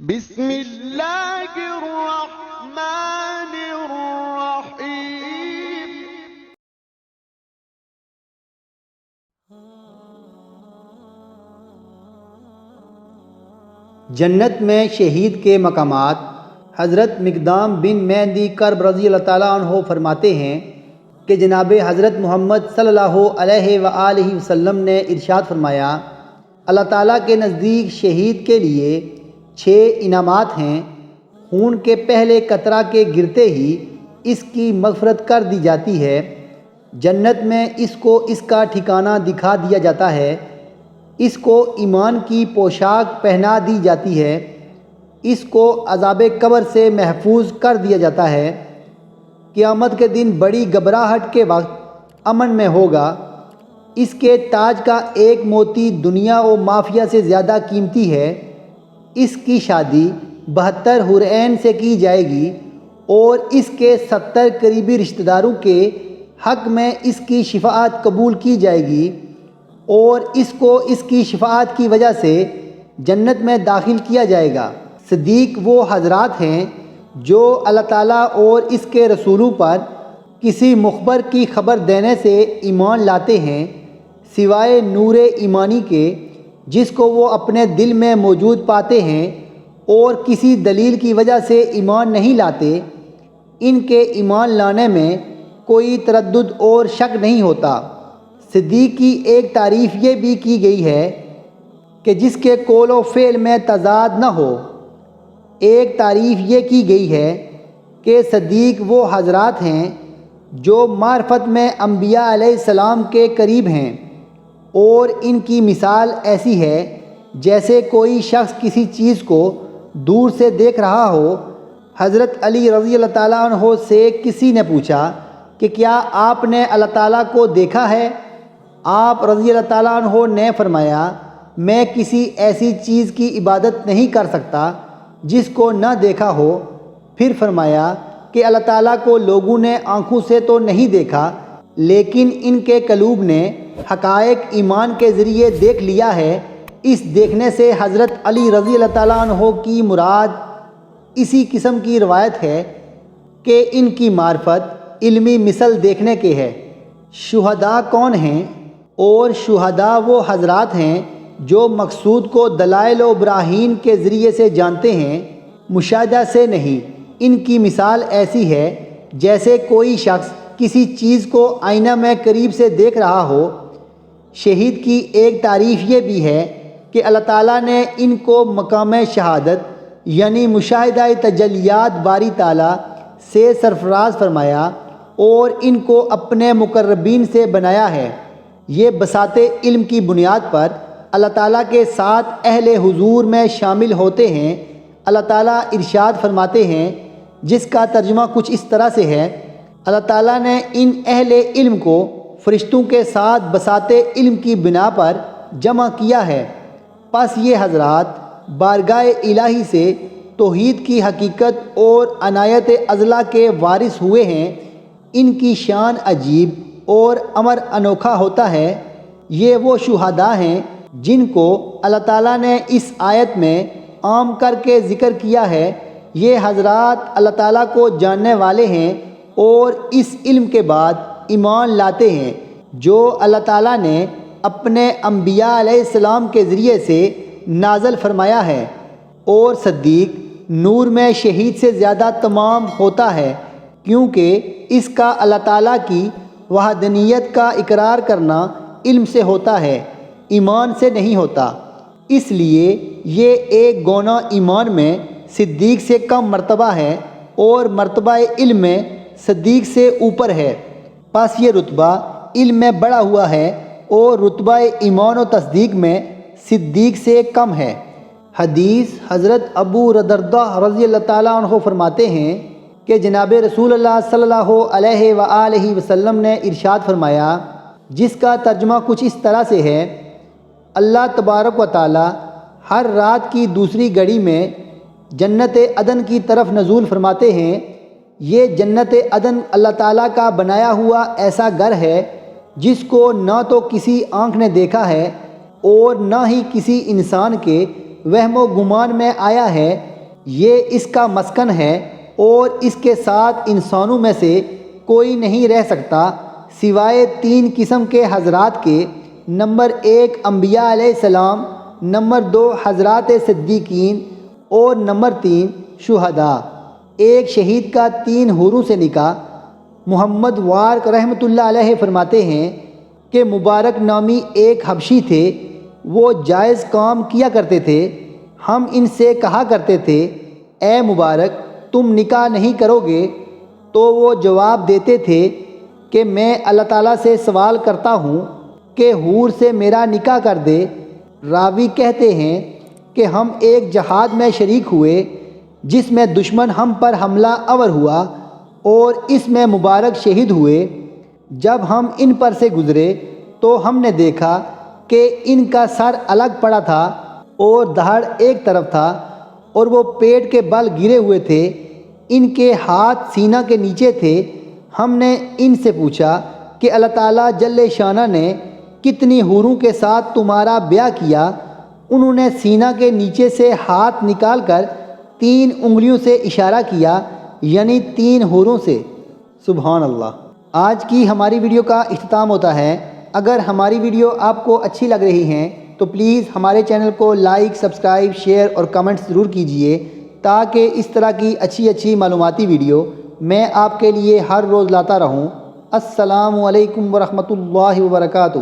بسم اللہ الرحمن الرحیم۔ جنت میں شہید کے مقامات۔ حضرت مقدام بن مہدی کرب رضی اللہ تعالیٰ عنہ فرماتے ہیں کہ جناب حضرت محمد صلی اللہ علیہ وآلہ وسلم نے ارشاد فرمایا، اللہ تعالیٰ کے نزدیک شہید کے لیے 6 انعامات ہیں۔ خون کے پہلے قطرہ کے گرتے ہی اس کی مغفرت کر دی جاتی ہے، جنت میں اس کو اس کا ٹھکانہ دکھا دیا جاتا ہے، اس کو ایمان کی پوشاک پہنا دی جاتی ہے، اس کو عذاب قبر سے محفوظ کر دیا جاتا ہے، قیامت کے دن بڑی گھبراہٹ کے وقت امن میں ہوگا، اس کے تاج کا ایک موتی دنیا و مافیہ سے زیادہ قیمتی ہے، اس کی شادی 72 حورین سے کی جائے گی اور اس کے 70 قریبی رشتہ داروں کے حق میں اس کی شفاعت قبول کی جائے گی اور اس کو اس کی شفاعت کی وجہ سے جنت میں داخل کیا جائے گا۔ صدیق وہ حضرات ہیں جو اللہ تعالیٰ اور اس کے رسولوں پر کسی مخبر کی خبر دینے سے ایمان لاتے ہیں سوائے نور ایمانی کے جس کو وہ اپنے دل میں موجود پاتے ہیں اور کسی دلیل کی وجہ سے ایمان نہیں لاتے۔ ان کے ایمان لانے میں کوئی تردد اور شک نہیں ہوتا۔ صدیق کی ایک تعریف یہ بھی کی گئی ہے کہ جس کے قول و فعل میں تضاد نہ ہو۔ ایک تعریف یہ کی گئی ہے کہ صدیق وہ حضرات ہیں جو معرفت میں انبیاء علیہ السلام کے قریب ہیں، اور ان کی مثال ایسی ہے جیسے کوئی شخص کسی چیز کو دور سے دیکھ رہا ہو۔ حضرت علی رضی اللہ تعالیٰ عنہ سے کسی نے پوچھا کہ کیا آپ نے اللہ تعالیٰ کو دیکھا ہے؟ آپ رضی اللہ تعالیٰ عنہ نے فرمایا، میں کسی ایسی چیز کی عبادت نہیں کر سکتا جس کو نہ دیکھا ہو۔ پھر فرمایا کہ اللہ تعالیٰ کو لوگوں نے آنکھوں سے تو نہیں دیکھا لیکن ان کے قلوب نے حقائق ایمان کے ذریعے دیکھ لیا ہے۔ اس دیکھنے سے حضرت علی رضی اللہ تعالیٰ عنہ کی مراد اسی قسم کی روایت ہے کہ ان کی معرفت علمی مثل دیکھنے کے ہے۔ شہداء کون ہیں؟ اور شہداء وہ حضرات ہیں جو مقصود کو دلائل و براہین کے ذریعے سے جانتے ہیں، مشاہدہ سے نہیں۔ ان کی مثال ایسی ہے جیسے کوئی شخص کسی چیز کو آئینہ میں قریب سے دیکھ رہا ہو۔ شہید کی ایک تعریف یہ بھی ہے کہ اللہ تعالیٰ نے ان کو مقام شہادت یعنی مشاہدہ تجلیات باری تعالیٰ سے سرفراز فرمایا اور ان کو اپنے مقربین سے بنایا ہے۔ یہ بساط علم کی بنیاد پر اللہ تعالیٰ کے ساتھ اہل حضور میں شامل ہوتے ہیں۔ اللہ تعالیٰ ارشاد فرماتے ہیں جس کا ترجمہ کچھ اس طرح سے ہے، اللہ تعالیٰ نے ان اہل علم کو فرشتوں کے ساتھ بساط علم کی بنا پر جمع کیا ہے، پس یہ حضرات بارگاہ الہی سے توحید کی حقیقت اور عنایت ازلی کے وارث ہوئے ہیں۔ ان کی شان عجیب اور امر انوکھا ہوتا ہے۔ یہ وہ شہداء ہیں جن کو اللہ تعالیٰ نے اس آیت میں عام کر کے ذکر کیا ہے۔ یہ حضرات اللہ تعالیٰ کو جاننے والے ہیں اور اس علم کے بعد ایمان لاتے ہیں جو اللہ تعالیٰ نے اپنے انبیاء علیہ السلام کے ذریعے سے نازل فرمایا ہے۔ اور صدیق نور میں شہید سے زیادہ تمام ہوتا ہے کیونکہ اس کا اللہ تعالیٰ کی وحدانیت کا اقرار کرنا علم سے ہوتا ہے، ایمان سے نہیں ہوتا۔ اس لیے یہ ایک گونا ایمان میں صدیق سے کم مرتبہ ہے اور مرتبہ علم میں صدیق سے اوپر ہے، پس یہ رتبہ علم میں بڑھا ہوا ہے اور رتبہ ایمان و تصدیق میں صدیق سے کم ہے۔ حدیث حضرت ابو درداء رضی اللہ تعالیٰ عنہ فرماتے ہیں کہ جناب رسول اللہ صلی اللہ علیہ وآلہ وسلم نے ارشاد فرمایا جس کا ترجمہ کچھ اس طرح سے ہے، اللہ تبارک و تعالی ہر رات کی دوسری گھڑی میں جنت عدن کی طرف نزول فرماتے ہیں۔ یہ جنت عدن اللہ تعالیٰ کا بنایا ہوا ایسا گھر ہے جس کو نہ تو کسی آنکھ نے دیکھا ہے اور نہ ہی کسی انسان کے وہم و گمان میں آیا ہے یہ اس کا مسکن ہے اور اس کے ساتھ انسانوں میں سے کوئی نہیں رہ سکتا سوائے 3 قسم کے حضرات کے۔ نمبر 1 انبیاء علیہ السلام، نمبر 2 حضرات صدیقین اور نمبر 3 شہداء۔ ایک شہید کا 3 حوروں سے نکاح۔ محمد وارک رحمۃ اللہ علیہ فرماتے ہیں کہ مبارک نامی ایک حبشی تھے، وہ جائز کام کیا کرتے تھے۔ ہم ان سے کہا کرتے تھے اے مبارک تم نکاح نہیں کرو گے؟ تو وہ جواب دیتے تھے کہ میں اللہ تعالیٰ سے سوال کرتا ہوں کہ حور سے میرا نکاح کر دے۔ راوی کہتے ہیں کہ ہم ایک جہاد میں شریک ہوئے جس میں دشمن ہم پر حملہ آور ہوا اور اس میں مبارک شہید ہوئے۔ جب ہم ان پر سے گزرے تو ہم نے دیکھا کہ ان کا سر الگ پڑا تھا اور دہڑ ایک طرف تھا اور وہ پیٹ کے بل گرے ہوئے تھے، ان کے ہاتھ سینہ کے نیچے تھے۔ ہم نے ان سے پوچھا کہ اللہ تعالیٰ جل شانہ نے کتنی حوروں کے ساتھ تمہارا بیاہ کیا؟ انہوں نے سینہ کے نیچے سے ہاتھ نکال کر 3 انگلیوں سے اشارہ کیا، یعنی 3 حوروں سے۔ سبحان اللہ۔ آج کی ہماری ویڈیو کا اختتام ہوتا ہے۔ اگر ہماری ویڈیو آپ کو اچھی لگ رہی ہیں تو پلیز ہمارے چینل کو لائک، سبسکرائب، شیئر اور کمنٹ ضرور کیجئے تاکہ اس طرح کی اچھی معلوماتی ویڈیو میں آپ کے لیے ہر روز لاتا رہوں۔ السلام علیکم ورحمۃ اللہ وبرکاتہ۔